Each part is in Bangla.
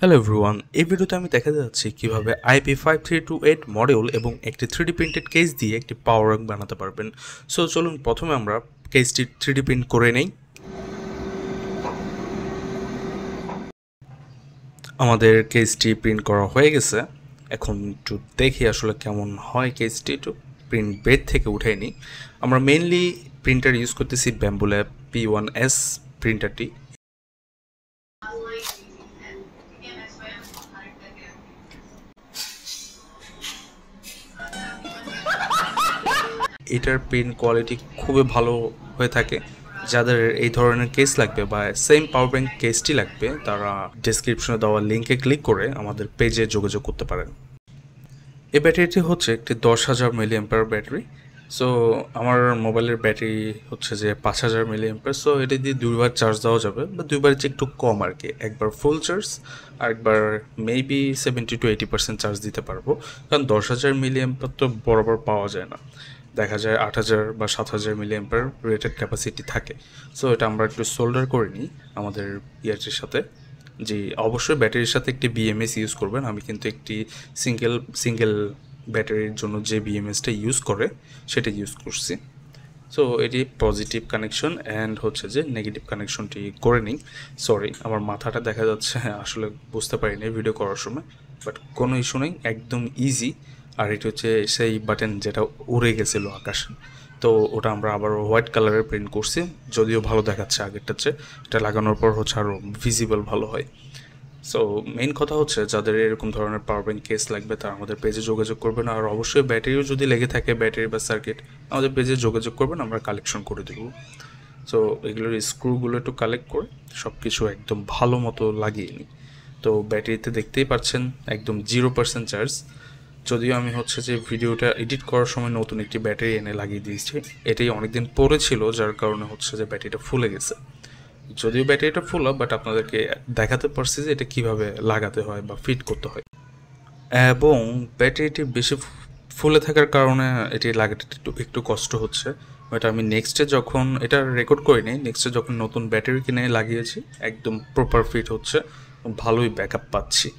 হ্যালো এভরিওয়ান, এই ভিডিওতে আমি দেখা যাচ্ছি কিভাবে IP5328 মডিউল এবং একটি 3D প্রিন্টেড কেস দিয়ে একটি পাওয়ার ব্যাংক বানাতে পারবেন। সো চলুন প্রথমে আমরা কেসটি 3D প্রিন্ট করে নেই। আমাদের কেসটি প্রিন্ট করা হয়ে গেছে। এখন একটু দেখি আসলে কেমন হয় কেসটি, একটু প্রিন্ট বেড থেকে উঠাই নিই। আমরা মেইনলি প্রিন্টার ইউজ করতেছি ব্যাম্বু ল্যাব P1S প্রিন্টারটি। এটার প্রিন্ট কোয়ালিটি খুবই ভালো হয়ে থাকে। যাদের এই ধরনের কেস লাগবে বা সেম পাওয়ার ব্যাংক কেসটি লাগবে, তারা ডেসক্রিপশনে দেওয়া লিঙ্কে ক্লিক করে আমাদের পেজে যোগাযোগ করতে পারেন। এই ব্যাটারিটি হচ্ছে একটি 10,000 mAh ব্যাটারি। সো আমার মোবাইলের ব্যাটারি হচ্ছে যে 5,000 mAh। সো এটা দিয়ে দুইবার চার্জ দেওয়া যাবে, বা দুইবার চেয়ে একটু কম আর কি। একবার ফুল চার্জ আর একবার মেবি 70 to 80% চার্জ দিতে পারবো, কারণ 10,000 mAh তো বরাবর পাওয়া যায় না। দেখা যায় 8,000 বা 7,000 mAh রেটেড ক্যাপাসিটি থাকে। সো এটা আমরা একটু সোল্ডার করে নিই আমাদের ইয়ারটির সাথে। জি, অবশ্যই ব্যাটারির সাথে একটি BMS ইউজ করবেন। আমি কিন্তু একটি সিঙ্গেল ব্যাটারির জন্য যে BMSটা ইউজ করে সেটা ইউজ করছি। সো এটি পজিটিভ কানেকশন অ্যান্ড হচ্ছে যে নেগেটিভ কানেকশনটি করে নিই। সরি, আমার মাথাটা দেখা যাচ্ছে আসলে বুঝতে পারিনি ভিডিও করার সময়, বাট কোনো ইস্যু নেই, একদম ইজি। আর এটি হচ্ছে সেই বাটন যেটা উড়ে গেছিলো আকাশে, তো ওটা আমরা আবার হোয়াইট কালারের প্রিন্ট করছি, যদিও ভালো দেখাচ্ছে আগেরটার চেয়ে। এটা লাগানোর পর হচ্ছে আরও ভিজিবল ভালো হয়। সো মেইন কথা হচ্ছে, যাদের এরকম ধরনের পাওয়ার ব্যাংক কেস লাগবে তারা আমাদের পেজে যোগাযোগ করবেন। আর অবশ্যই ব্যাটারিও যদি লেগে থাকে, ব্যাটারি বা সার্কিট, আমাদের পেজে যোগাযোগ করবেন, আমরা কালেকশন করে দেবো। সো এগুলোর স্ক্রুগুলো একটু কালেক্ট করে সব কিছু একদম ভালো মতো লাগিয়ে নিই। তো ব্যাটারিতে দেখতেই পাচ্ছেন একদম 0% চার্জ। যদিও আমি হচ্ছে যে ভিডিওটা এডিট করার সময় নতুন একটি ব্যাটারি এনে লাগিয়ে দিয়েছি, এটাই অনেকদিন পরে ছিল, যার কারণে হচ্ছে যে ব্যাটারিটা ফুলে গেছে। যদিও ব্যাটারিটা ফুল, বাট আপনাদেরকে দেখাতে পারছি যে এটা কীভাবে লাগাতে হয় বা ফিট করতে হয়। এবং ব্যাটারিটি বেশি ফুলে থাকার কারণে এটি লাগাতে একটু কষ্ট হচ্ছে। বাট আমি নেক্সটে যখন এটা রেকর্ড করিনি, নেক্সটে যখন নতুন ব্যাটারি কিনে লাগিয়েছি, একদম প্রপার ফিট হচ্ছে, ভালোই ব্যাকআপ পাচ্ছি।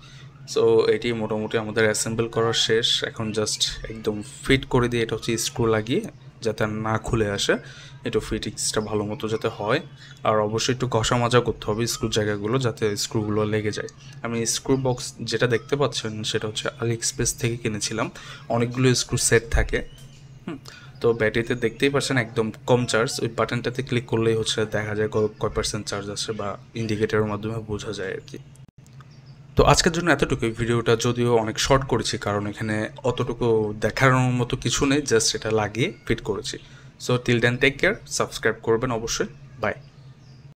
সো এটি মোটামুটি আমাদের অ্যাসেম্বল করা শেষ। এখন জাস্ট একদম ফিট করে দিয়ে এটা হচ্ছে স্ক্রু লাগিয়ে যাতে না খুলে আসে, একটু ফিটিংসটা ভালো মতো যাতে হয়। আর অবশ্যই একটু ঘষা মাজা করতে হবে স্ক্রু জায়গাগুলো, যাতে স্ক্রুগুলো লেগে যায়। আমি স্ক্রু বক্স যেটা দেখতে পাচ্ছেন সেটা হচ্ছে আলিএক্সপ্রেস থেকে কিনেছিলাম। অনেকগুলো স্ক্রু সেট থাকে। তো ব্যাটারিতে দেখতেই পাচ্ছেন একদম কম চার্জ। ওই বাটনটাতে ক্লিক করলেই হচ্ছে দেখা যায় কয় পার্সেন্ট চার্জ আছে, বা ইন্ডিকেটারের মাধ্যমে বোঝা যায় আর কি। তো আজকের জন্য এতটুকুই। ভিডিওটা যদিও অনেক শর্ট করেছি, কারণ এখানে অতটুকু দেখানোর মতো কিছু নেই, জাস্ট এটা লাগিয়ে ফিট করেছি। So till then, take care, subscribe করবেন অবশ্যই। বাই।